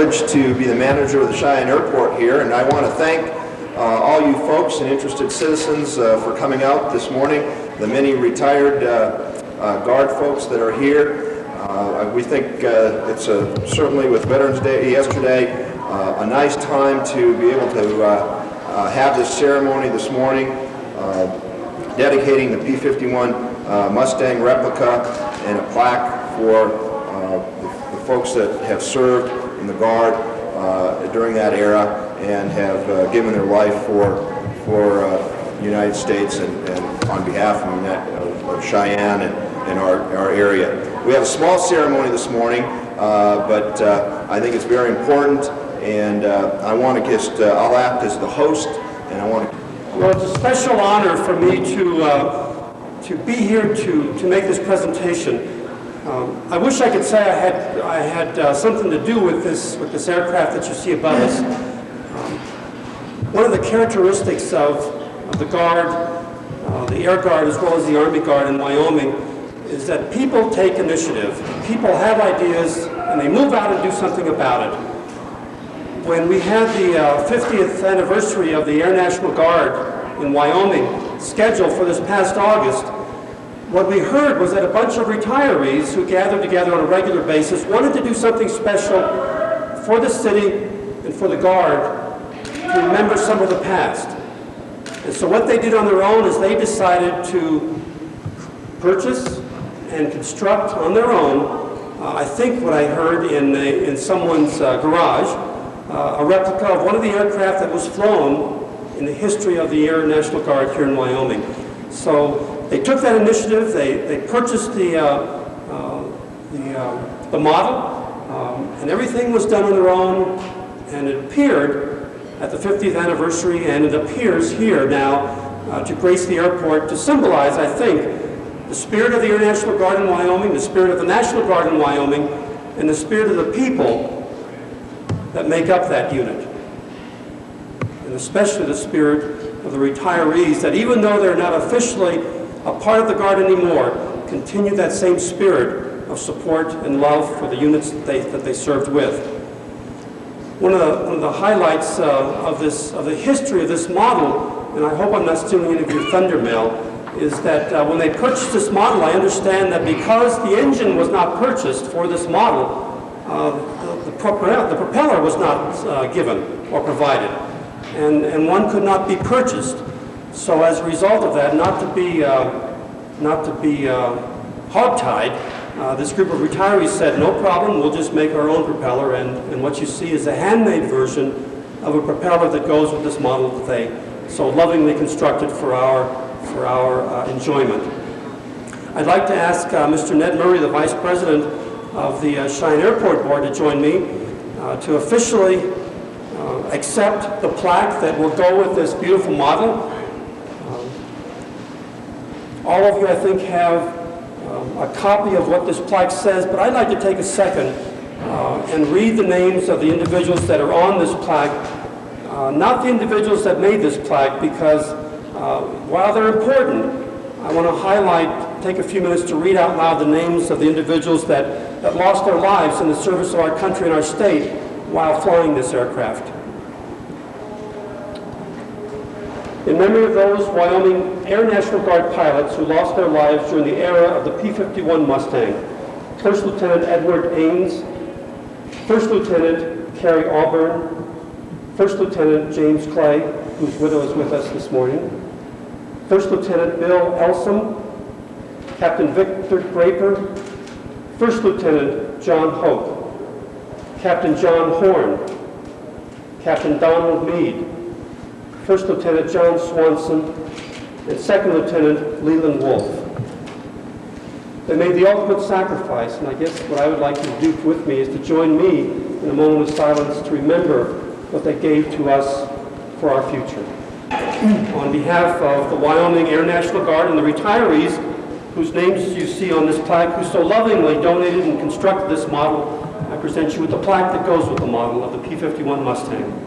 privileged to be the manager of the Cheyenne Airport here, and I want to thank all you folks and interested citizens for coming out this morning, the many retired Guard folks that are here. We think it's certainly with Veterans Day yesterday, a nice time to be able to have this ceremony this morning, dedicating the P-51 Mustang replica and a plaque for the folks that have served in the Guard during that era and have given their life for the United States and on behalf of Cheyenne and our area. We have a small ceremony this morning, but I think it's very important, and I want to just, I'll act as the host, and I want to... Well, it's a special honor for me to be here to make this presentation. I wish I could say I had something to do with this aircraft that you see above us. One of the characteristics of the Guard, the Air Guard as well as the Army Guard in Wyoming, is that people take initiative. People have ideas and they move out and do something about it. When we had the 50th anniversary of the Air National Guard in Wyoming scheduled for this past August, what we heard was that a bunch of retirees who gathered together on a regular basis wanted to do something special for the city and for the Guard to remember some of the past. And so what they did on their own is they decided to purchase and construct on their own, I think what I heard in someone's garage, a replica of one of the aircraft that was flown in the history of the Air National Guard here in Wyoming. So they took that initiative, they purchased the model, and everything was done on their own, and it appeared at the 50th anniversary, and it appears here now to grace the airport to symbolize, I think, the spirit of the Air National Guard in Wyoming, the spirit of the National Guard in Wyoming, and the spirit of the people that make up that unit. And especially the spirit of the retirees that, even though they're not officially a part of the Guard anymore, continue that same spirit of support and love for the units that they served with. One of the highlights of the history of this model, and I hope I'm not stealing any of your thunder, Mel, is that when they purchased this model, I understand that because the engine was not purchased for this model, the propeller was not given or provided, and one could not be purchased. So as a result of that, not to be hogtied, this group of retirees said, no problem, we'll just make our own propeller, and what you see is a handmade version of a propeller that goes with this model that they so lovingly constructed for our enjoyment. I'd like to ask Mr. Ned Murray, the Vice President of the Cheyenne Airport Board, to join me to officially accept the plaque that will go with this beautiful model. All of you, I think, have a copy of what this plaque says, but I'd like to take a second and read the names of the individuals that are on this plaque, not the individuals that made this plaque, because while they're important, I want to take a few minutes to read out loud the names of the individuals that lost their lives in the service of our country and our state while flying this aircraft. In memory of those Wyoming Air National Guard pilots who lost their lives during the era of the P-51 Mustang, First Lieutenant Edward Ames, First Lieutenant Carrie Auburn, First Lieutenant James Clay, whose widow is with us this morning, First Lieutenant Bill Elsom, Captain Victor Draper, First Lieutenant John Hope, Captain John Horn, Captain Donald Meade, First Lieutenant John Swanson, and Second Lieutenant Leland Wolf. They made the ultimate sacrifice, and I guess what I would like you to do with me is to join me in a moment of silence to remember what they gave to us for our future. On behalf of the Wyoming Air National Guard and the retirees whose names you see on this plaque, who so lovingly donated and constructed this model, I present you with the plaque that goes with the model of the P-51 Mustang.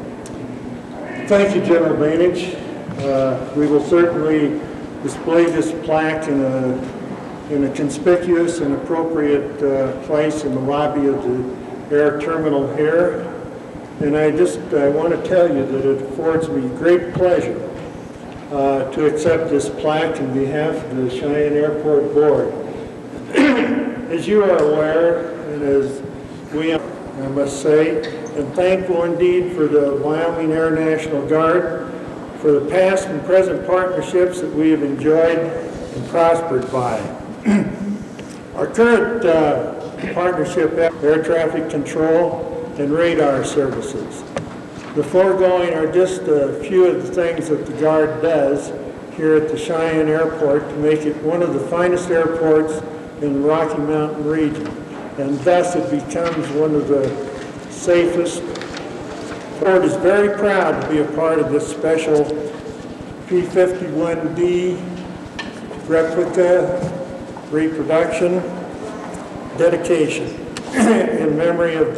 Thank you, General Bainage. We will certainly display this plaque in a conspicuous and appropriate place in the lobby of the air terminal here. And I want to tell you that it affords me great pleasure to accept this plaque on behalf of the Cheyenne Airport Board. As you are aware, and as we are, I must say, and thankful indeed for the Wyoming Air National Guard for the past and present partnerships that we have enjoyed and prospered by. Our current partnership, air traffic control and radar services. The foregoing are just a few of the things that the Guard does here at the Cheyenne Airport to make it one of the finest airports in the Rocky Mountain region, and thus it becomes one of the safest. The Board is very proud to be a part of this special P-51D replica reproduction dedication in memory of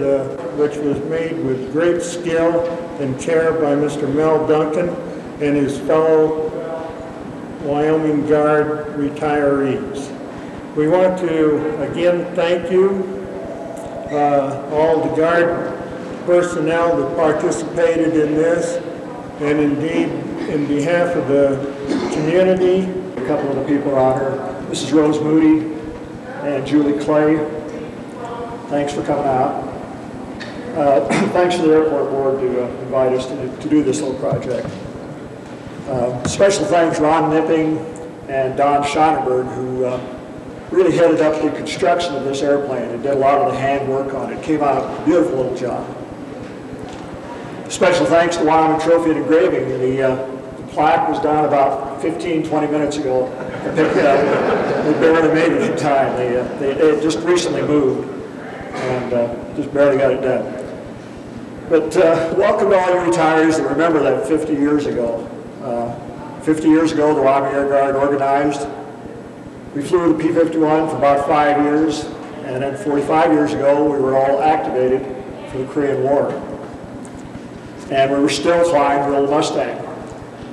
which was made with great skill and care by Mr. Mel Duncan and his fellow Wyoming Guard retirees. We want to again thank you, all the Guard personnel that participated in this, and indeed in behalf of the community. A couple of the people are on here, Mrs. Rose Moody and Julie Clay. Thanks for coming out. Thanks to the airport board to invite us to do this little project. Special thanks Ron Nipping and Don Schonenberg, who really headed up the construction of this airplane and did a lot of the handwork on it. Came out a beautiful little job. Special thanks to Wyoming Trophy and Engraving. The plaque was done about 15-20 minutes ago. They barely made it in time. They just recently moved and just barely got it done. But welcome to all you retirees that remember that 50 years ago. 50 years ago, the Wyoming Air Guard organized. We flew the P-51 for about 5 years, and then 45 years ago, we were all activated for the Korean War. And we were still flying the old Mustang.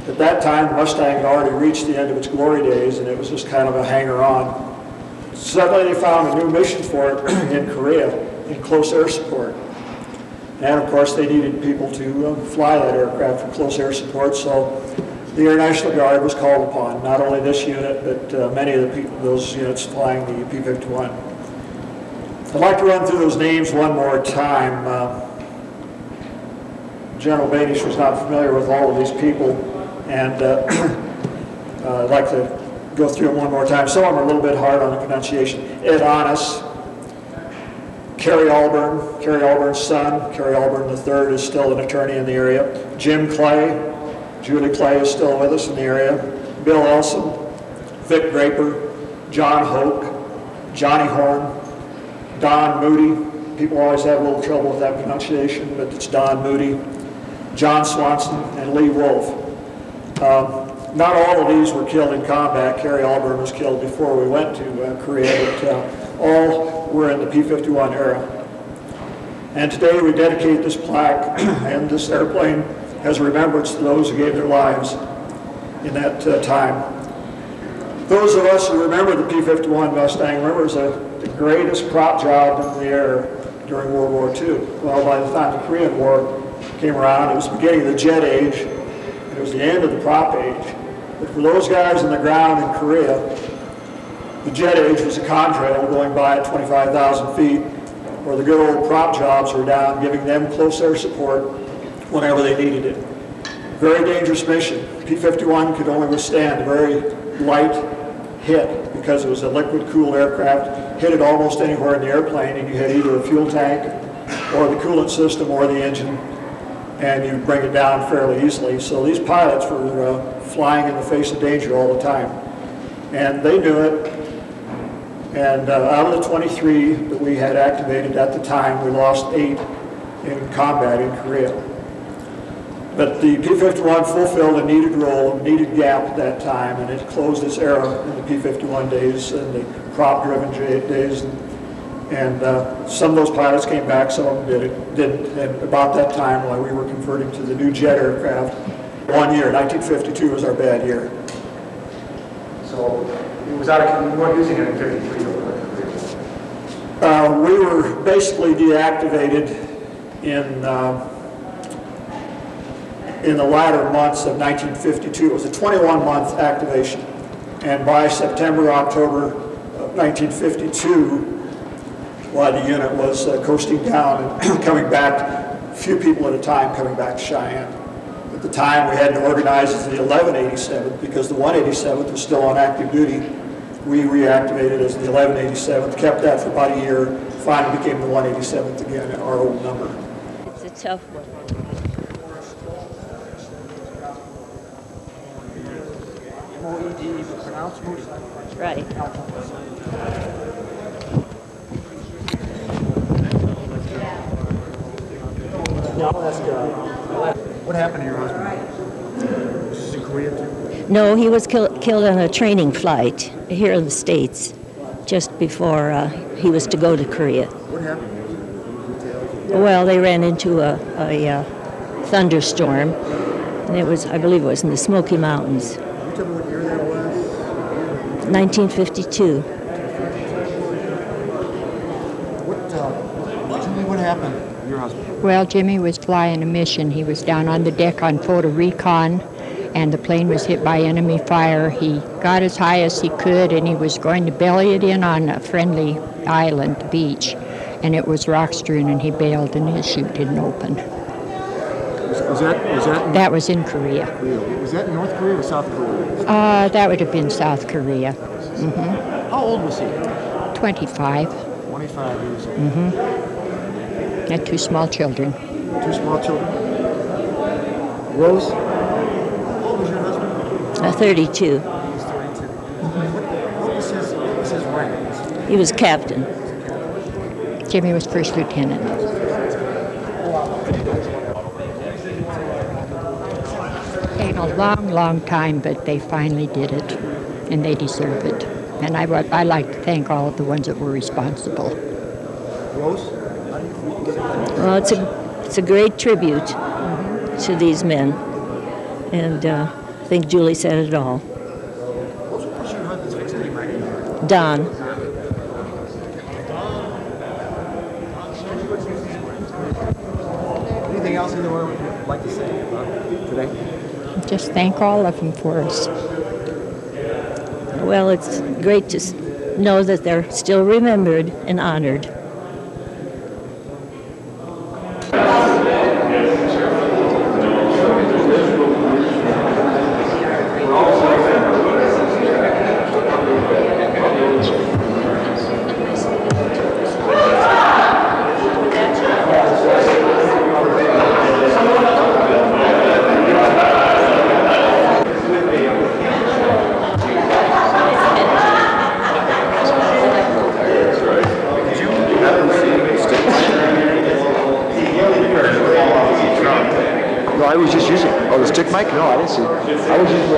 At that time, the Mustang had already reached the end of its glory days, and it was just kind of a hanger-on. Suddenly, they found a new mission for it in Korea, in close air support. And of course, they needed people to fly that aircraft for close air support, so the Air National Guard was called upon, not only this unit, but many of the people, those units flying the P-51. I'd like to run through those names one more time. General Banish was not familiar with all of these people, and I'd like to go through them one more time. Some of them are a little bit hard on the pronunciation. Ed Honest, Kerry Alburn's son. Kerry Albern III is still an attorney in the area. Jim Clay, Julie Clay is still with us in the area. Bill Elson, Vic Draper, John Hoke, Johnny Horn, Don Moody. People always have a little trouble with that pronunciation, but it's Don Moody. John Swanson, and Lee Wolf. Not all of these were killed in combat. Kerry Albern was killed before we went to Korea, but all were in the P-51 era. And today we dedicate this plaque and this airplane as a remembrance to those who gave their lives in that time. Those of us who remember the P-51 Mustang remember it was the greatest prop job in the air during World War II. Well, by the time the Korean War came around, it was the beginning of the jet age, and it was the end of the prop age. But for those guys on the ground in Korea, the jet age was a contrail going by at 25,000 feet, where the good old prop jobs were down, giving them close air support whenever they needed it. Very dangerous mission. P-51 could only withstand a very light hit because it was a liquid-cooled aircraft. Hit it almost anywhere in the airplane, and you had either a fuel tank or the coolant system or the engine, and you bring it down fairly easily. So these pilots were flying in the face of danger all the time. And they knew it. And out of the 23 that we had activated at the time, we lost 8 in combat in Korea. But the P-51 fulfilled a needed role, a needed gap at that time, and it closed its era in the P-51 days and the prop-driven days. And some of those pilots came back, some of them didn't. And about that time, while we were converting to the new jet aircraft, 1 year, 1952 was our bad year. So it was you weren't using it in 53 we were basically deactivated in in the latter months of 1952. It was a 21-month activation. And by September, October of 1952, while the unit was coasting down and coming back, a few people at a time coming back to Cheyenne. At the time, we hadn't organized as the 1187th because the 187th was still on active duty. We reactivated as the 1187th, kept that for about a year, finally became the 187th again, our old number. It's a tough one. M-O-E-D, pronounced Moody. Right. What happened to your husband? Was this in Korea too? No, he was killed on a training flight here in the States just before he was to go to Korea. What happened? Well, they ran into a thunderstorm, and it was, I believe it was in the Smoky Mountains. Can you tell me what year that was? 1952. Tell me what happened to your husband? Well, Jimmy was flying a mission. He was down on the deck on photo recon, and the plane was hit by enemy fire. He got as high as he could, and he was going to belly it in on a friendly island, beach, and it was rock strewn, and he bailed, and his chute didn't open. Was that That was in Korea. was that in North Korea or South Korea? That would have been South Korea. How old was he? 25. 25 years old. Had two small children. Two small children. Rose? How old was your husband? 32. He was 32. What was his rank? He was captain. Jimmy was first lieutenant. Taken a long, long time, but they finally did it, and they deserve it. And I like to thank all of the ones that were responsible. Rose? Well, it's a great tribute to these men, and I think Julie said it all. What's your husband's fixed name right now? Don. Anything else anyone would like to say about today? Just thank all of them for us. Well, it's great to know that they're still remembered and honored. No, I was just using. Oh, the stick mic? No, I didn't see. I was using